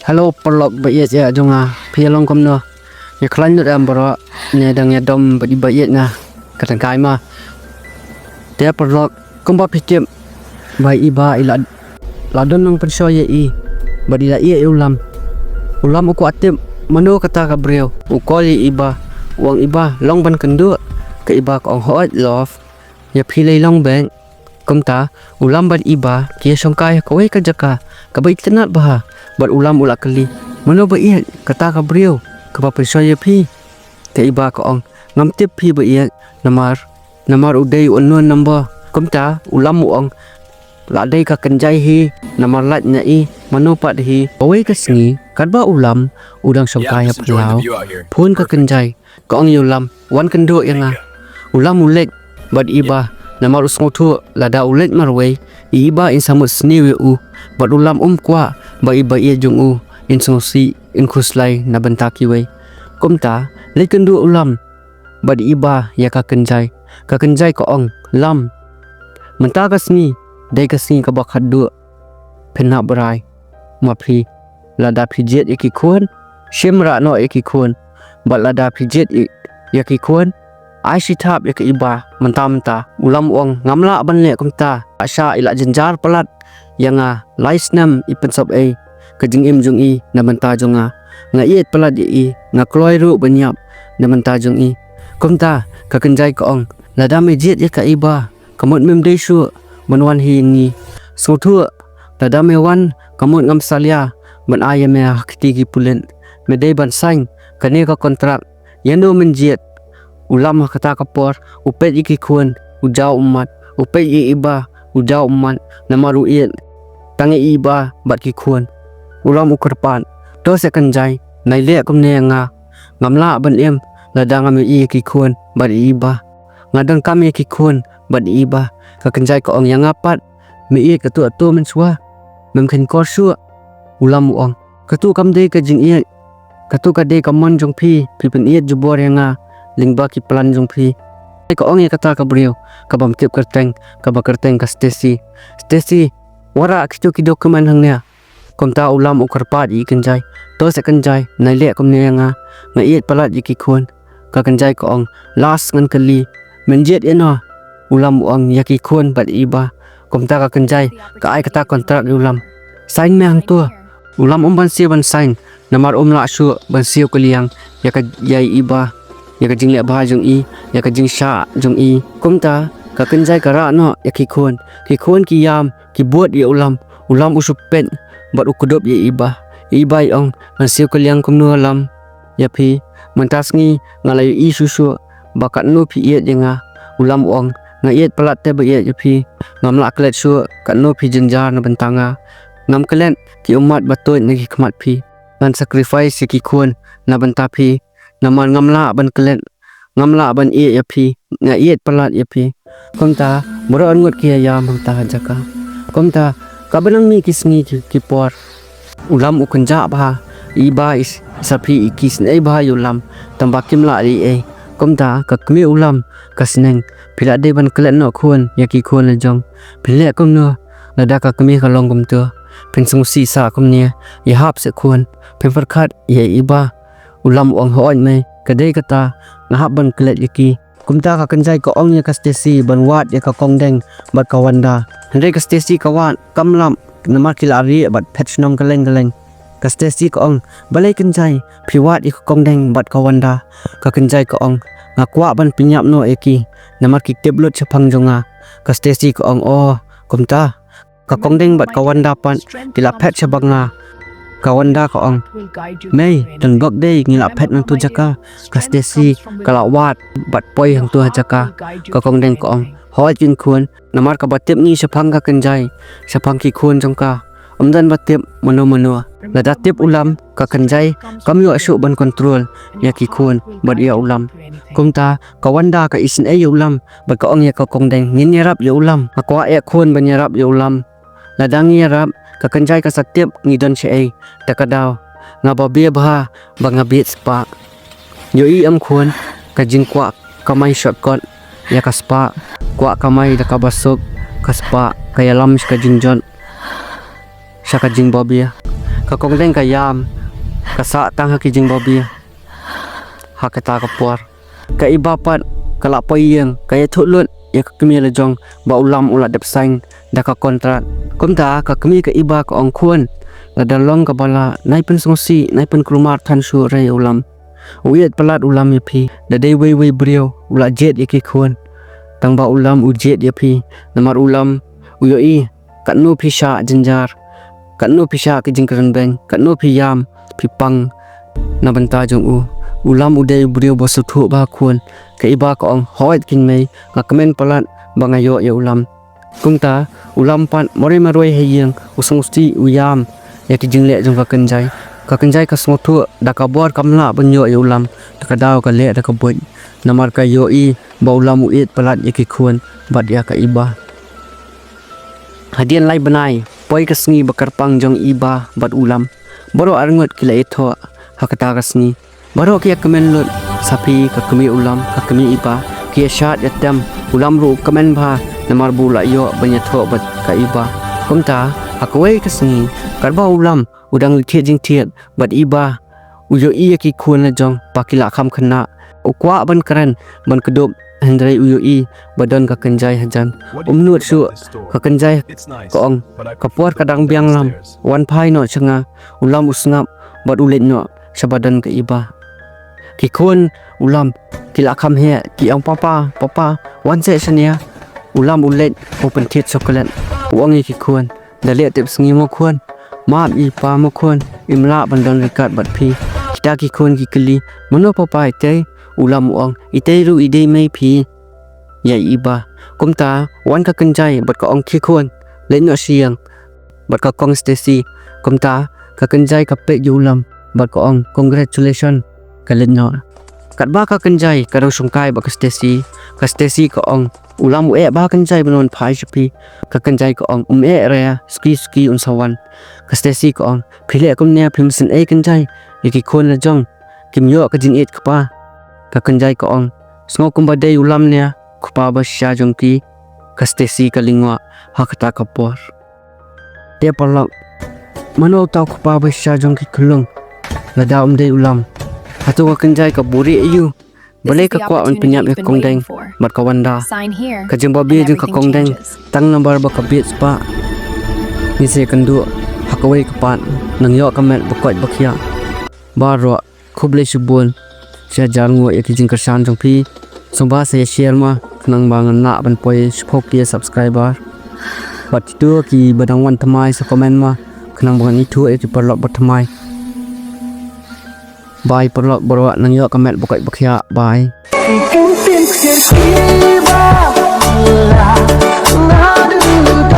Hello perlok bayet ya jonga pialong komno ya klan dot ambaro ne dang ya dom badi bayet na katan kai ma te perlok komba pitem bai iba ila ladon nang pensyo ye I badi la ia ulam uku atem mano kata ka breu ukol ye iba wang iba long ban kendu ke iba ko hot love ya pilai long bang komta ulam ban iba kia songkai ko ka jaka ka bai tenat bah bat ulam ulak kali mano ba iya kata ka breu ka ba pensyo ye pi ke iba ko ong ngam tip pi ba iya namar udai unon number komta ulam ong la dai ka kenjai hi namar lat nya I mano pat hi awai ka sngi kat ba ulam udang songkai ya pelau pun ka kenjai ko ong ulam wan kendo yang ulam ulek bat iba namar usngotu lada ulek marway iba in samut sni we u bat ulam kwa ba iba ia jung u in sosi in khuslai na bantaki we komta lekendu ulam bat iba ya ka kenjai ko ong lam menta ka sni dai ka sni ka ba khaddu phena brai maphi lada phijet iki khon shimra no iki khon bat lada phijet yaki khon ai si thap yak iba menta ulam ong ngamla ban le komta asha ila jenjar pelat yanga laisnam ipen sob e kajing im jung I na menta jonga nga iet pelat I nga kloi ru banyap na menta jung I komta ka kenjai ko ong lada mejet yak iba kamot mem dei shu banwan hi ni sotu lada mewan kamot ngam salia ban ayame hakti ki pulen medei ban saing kane ka kontrak yano menjet ulam kata kapor upet iki khun ujau umat upet iba ujau umat namaru iet tangi iba bat ki khun ulam ukerpan to se kenjai nai le komne nga ngamla ban em lada ngam I ki khun bat iba ngadang kami ki khun bat iba ka kenjai ko ong yang apat me iet ka tu atu men suwa mem khen ko su ulam ong ka tu kam de ka jing iet ka tu ka de ka mon jong pi pen iet jubor yang lingba ki plan jong pi ko ong kata ka breu ka bam tip kerteng ka Stacy wara ki ki dokumen hangnya komta ulam ukarpat I kenjai to se kenjai nai le kom ne nga iet palat ki khon ka kenjai ko ong last ngan kali menjet eno ulam ong yaki khon bat iba komta ka kenjai ka ai kata kontrak ulam sign me hang tu ulam ban sign namar la su ban siu kaliang yai iba ya ka jingle ba jong I ya ka jing sha jong I komta ka kenjai kara no ya ki khon ki yam ki buat ya ulam usupen bat ukudop ya iba ong man siu kaliang komno lam ya pi mentas ngi ngalai I susu bakat no pi iet yang ulam ong nga iet pelat te ba iet ya pi ngam la klet su kan no pi jenjar na bentanga ngam kelen ki umat batoi ngi khmat pi ban sacrifice ki khon na benta pi naman ngamla ban kelen ngamla ban iet ya pi nga iet pelat ya pi komta moro ngot ki ya mangta jaka komta kabenang mi kisngi ki por ulam ukenja ba iba is sapi ikis nei ba ulam tambakim la ri komta ka kmi ulam kasneng pila de ban kelen no khon yaki khon le jong pile komno lada ka kmi khalong komto pensung si sa komne ya hap se khon pen farkhat ye iba ulam ong hoin mai kadai kata ngahap ban klet yaki kumta ka kenjai ko ong ya ka Stacy ban wat ya ka kongdeng bat kawanda hande ka Stacy kawan kamlam namar kilari bat petchnong kaleng ka Stacy ko ong balai kenjai priwat ya ka kongdeng bat kawanda ka kenjai ko ong ngakwa ban pinyap no eki namar ki tablet chapang jonga ka Stacy ko ong kumta ka kongdeng bat kawanda pan tila pet chabanga kawanda ko ong mei dan bak dei ngila pet nang tu jaka ka Stacy kala wat bat poi hang tu jaka ka kongdeng ko ong hoi jin khun namar ka batip ni sapang ka kenjai sapang ki khun jongka amdan batip mano lada tip ulam ka kenjai kamyo asu ban control ya ki khun bat ya ulam kumta kawanda ka isin ay ulam bat ka ong ya ka kongdeng nginyarap ya ulam akwa ya khun ban yarap ya ulam ladang yarap ka kenjai ka satip ngidon siya takadaw nga babi bah banga bit spa yo I am khon ka jingkwa kamay shortcut ya Ka Spah kwa kamay da kabasok Ka Spah kaya lam ka jingjon sa ka jing babi ka kong deng ka yam ka sa tang ha kijing babi ha kata ka puar ka iba pat ka la payeng ka ya thulut ya ka kemi la jong ba ulam ula dep sang da ka kontrat kum ta ka kemi ka iba ka ong khun la dalong ka bala nai pen songsi nai pen krumar than su re ulam uiet palat ulam ya phi da dei wei brio ula jet ya ki khun tang ba ulam u jet ya phi namar ulam uyo i kat nu phi sha jinjar kat nu phi sha ki jing kran beng kat nu phi yam phi pang na banta jong u ulam udai brio bosu thu ba khun ka iba ka ong hoit kin mei ka kemen palat bangayo ya ulam kungta ulam pan mori maroi heyeng usungsti uyam ya ki jingle jong ka kenjai ka smothu da ka bor kamla banyo ya ulam da ka daw ka le da ka boy namar ka yo i ba ulam uit palat ya ki khun bat ya ka iba hadian lai banai poi ka sngi bakar pang jong iba bat ulam boro arngot kila etho hakata ka sngi baro ki kamen lut sapi ka kemi ulam ka kemi iba ki shat yatam ulam ru kamen bha namar bula yo banya tho bat ka iba kumta akwai ka sngi karba ulam udang lithe jing thiet bat iba uyo i ki khun la jong pakila kham khna ukwa ban kran ban kedop hendrai uyo i badan ka kenjai hajan umnut su ka kenjai ka ong ka por kadang biang lam wan phai no changa ulam usngap bat ulet no sabadan ka iba ki khun ulam kila kham he ki ong papa wan se sania ulam ulet open tit chocolate uang ki khun dale tep sngi mo khun ma i pa mo khun imla bandon rekat bat phi kita ki khun ki kli mono papa ite ulam uang ite ru ide mai phi ya iba kumta wan ka kenjai bat ka ong ki khun le no siang bat ka kong Stacy kumta ka kenjai ka pe ulam bat ka ong congratulations ka le no kat ba ka kenjai ka ro sungkai ba ka Stacy ka ong ulam e ba kenjai banon phai chapi ka kenjai ka ong e rea ski un sawan ka Stacy ka ong phile kum ne phim sin e kenjai yaki khon la jong kim yo ka jin et khpa ka kenjai ka ong sngo kum ba dei ulam ne khpa ba sha jong ki ka Stacy ka lingwa hakata ka por te palak mano tau khpa ba sha jong ki khulung la daum dei ulam hatu ka kenjai ka buri ayu boleh ka kwa on penyap ka kongdeng mat ka wanda ka jeng babi jeng ka kongdeng tang number ba ka bit spa ni se kandu hakawai ka pan nang yo ka met bakot bakhya baro khuble subun sia jalngo e ki jeng ka san jong phi somba se share ma nang bang na ban poi phok ki subscriber bat tu ki badang wan thamai sa comment ma khnang bang ni thu e ki parlok bat thamai bye parlok boro nang yo ka met bakot bakhya bye Mungkin